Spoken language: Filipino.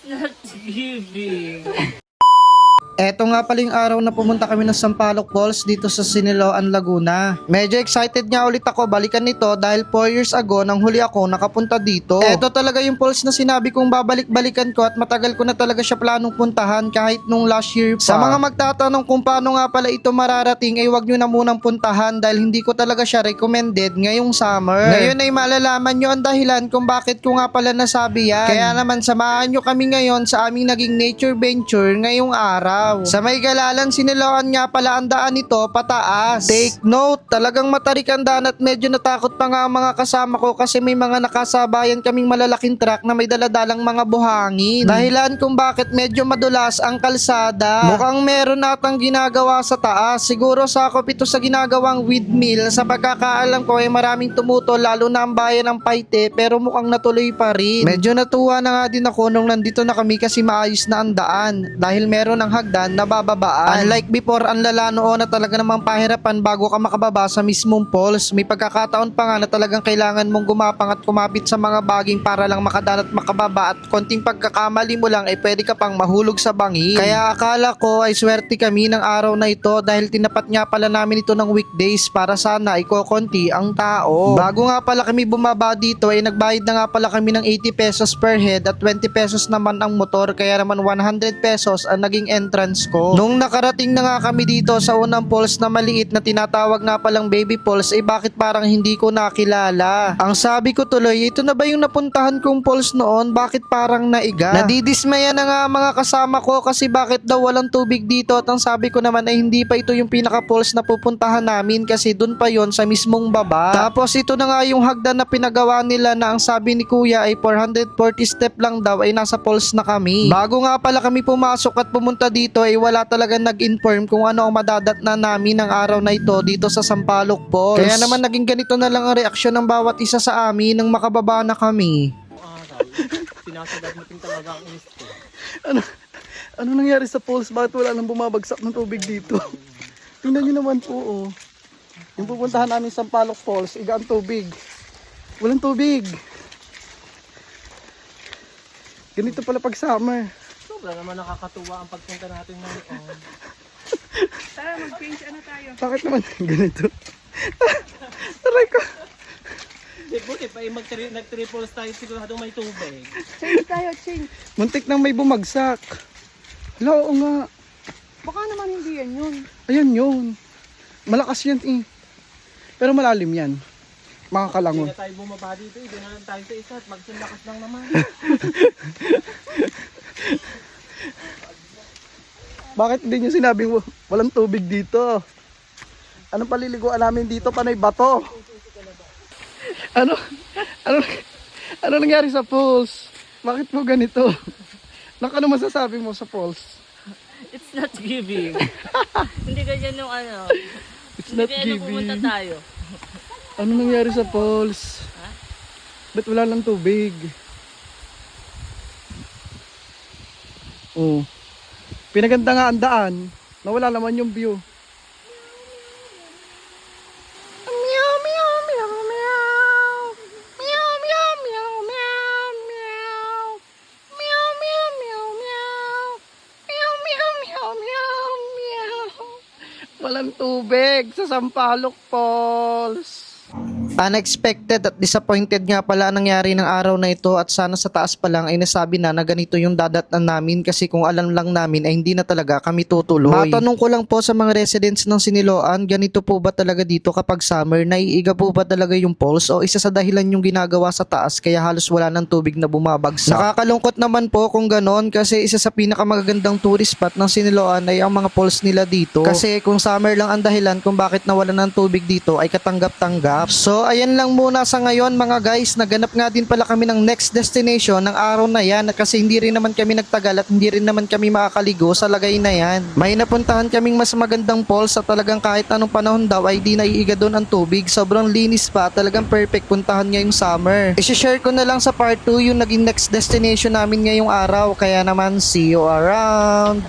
It's not giving. Eto nga pala yung araw na pumunta kami ng Sampaloc Falls dito sa Siniloan, Laguna. Medyo excited nga ulit ako balikan nito dahil 4 years ago nang huli ako nakapunta dito. Eto talaga yung falls na sinabi kong babalik-balikan ko at matagal ko na talaga siya planong puntahan kahit nung last year pa. Sa mga magtatanong kung paano nga pala ito mararating ay wag nyo na munang puntahan dahil hindi ko talaga siya recommended ngayong summer. Ngayon ay malalaman nyo ang dahilan kung bakit ko nga pala nasabi yan. Kaya naman samahan nyo kami ngayon sa aming naging nature venture ngayong araw. Sa may Galalan, Siniloan nga pala ang daan nito pataas. Take note, talagang matarik ang daan at medyo natakot pa nga ang mga kasama ko kasi may mga nakasabayan kaming malalaking truck na may daladalang mga buhangin. Dahilan kung bakit medyo madulas ang kalsada. Mukhang meron natang ginagawa sa taas. Siguro sakop ito sa ginagawang windmill. Sa pagkakaalam ko ay maraming tumutol lalo na ang bayan ng Paite pero mukhang natuloy pa rin. Medyo natuwa na nga din ako nung nandito na kami kasi maayos na ang daan dahil meron ng hagdan na bababaan. Unlike before, ang lala noon na talaga namang pahirapan bago ka makababa sa mismong falls. May pagkakataon pa nga na talagang kailangan mong gumapang at kumapit sa mga baging para lang makadaan at makababa at konting pagkakamali mo lang ay pwede ka pang mahulog sa bangin. Kaya akala ko ay swerte kami ng araw na ito dahil tinapat nga pala namin ito ng weekdays para sana ay kokonti ang tao. Bago nga pala kami bumaba dito ay nagbayad na nga pala kami ng 80 pesos per head at 20 pesos naman ang motor kaya naman 100 pesos ang naging entrance ko. Nung nakarating na nga kami dito sa unang falls na maliit na tinatawag nga palang baby falls, bakit parang hindi ko nakilala? Ang sabi ko tuloy, ito na ba yung napuntahan kong falls noon? Bakit parang naiga? Nadidismaya na nga mga kasama ko kasi bakit daw walang tubig dito at ang sabi ko naman ay hindi pa ito yung pinaka falls na pupuntahan namin kasi dun pa yon sa mismong baba. Tapos ito na nga yung hagdan na pinagawa nila na ang sabi ni kuya ay 440 step lang daw ay nasa falls na kami. Bago nga pala kami pumasok at pumunta dito ay wala talaga nag-inform kung ano ang madadatnan namin ng araw na ito dito sa Sampaloc Falls. Kaya naman naging ganito na lang ang reaksyon ng bawat isa sa amin nang makababa na kami. Sinasagad mo talaga ang isto. Ano nangyari sa falls? Bakit wala nang bumabagsak ng tubig dito? Tingnan nyo naman po, oh. Yung pupuntahan namin sa Sampaloc Falls, iga ang tubig. Walang tubig. Ganito pala pag summer. Sobra naman nakakatuwa ang pagpunta natin ngayon. Tara, mag-change ano tayo. Bakit naman ganito? Taray ko. Buti pa nag-triples tayo siguradong may tubig. Change tayo, change. Muntik nang may bumagsak. Hala, oo nga. Baka naman hindi yan yun. Ayan yun. Malakas yan eh. Pero malalim yan. Makakalangon. Hindi na tayo bumaba dito. Hindi na lang tayo sa isa at magsunlakas lang naman. Bakit hindi nyo sinabing walang tubig dito? Anong paliliguan namin dito? Panay bato. Ano? Ano nangyari sa falls? Bakit mo ganito? Ano masasabi mo sa falls? It's not giving. Hindi ganyan nung ano. It's not Hindi pumunta giving. tayo. Ano nangyari sa falls? Ha? Ba't wala lang tubig? Oh. Pinaganda nga ang daan. Nawala naman yung view. Meow meow meow meow. Meow meow meow meow meow. Meow meow meow meow. Meow meow meow meow meow. Walang tubig sa Sampaloc Falls. Unexpected at disappointed nga pala ang nangyari ng araw na ito at sana sa taas pa lang ay nasabi na ganito yung dadatnan namin kasi kung alam lang namin ay hindi na talaga kami tutuloy. Matanong ko lang po sa mga residents ng Siniloan, ganito po ba talaga dito kapag summer? Naiiga po ba talaga yung falls o isa sa dahilan yung ginagawa sa taas kaya halos wala ng tubig na bumabagsak? Nakakalungkot naman po kung ganon kasi isa sa pinakamagagandang tourist spot ng Siniloan ay ang mga falls nila dito. Kasi kung summer lang ang dahilan kung bakit nawalan ng tubig dito ay katanggap-tanggap. So ayan lang muna sa ngayon mga guys, naganap nga din pala kami ng next destination ng araw na yan kasi hindi rin naman kami nagtagal at hindi rin naman kami makakaligo sa lagay na yan. May napuntahan kaming mas magandang falls at talagang kahit anong panahon daw ay di naiiga doon ang tubig. Sobrang linis pa, talagang perfect puntahan ngayong summer. I-share ko na lang sa part 2 yung naging next destination namin ngayong araw, kaya naman see you around.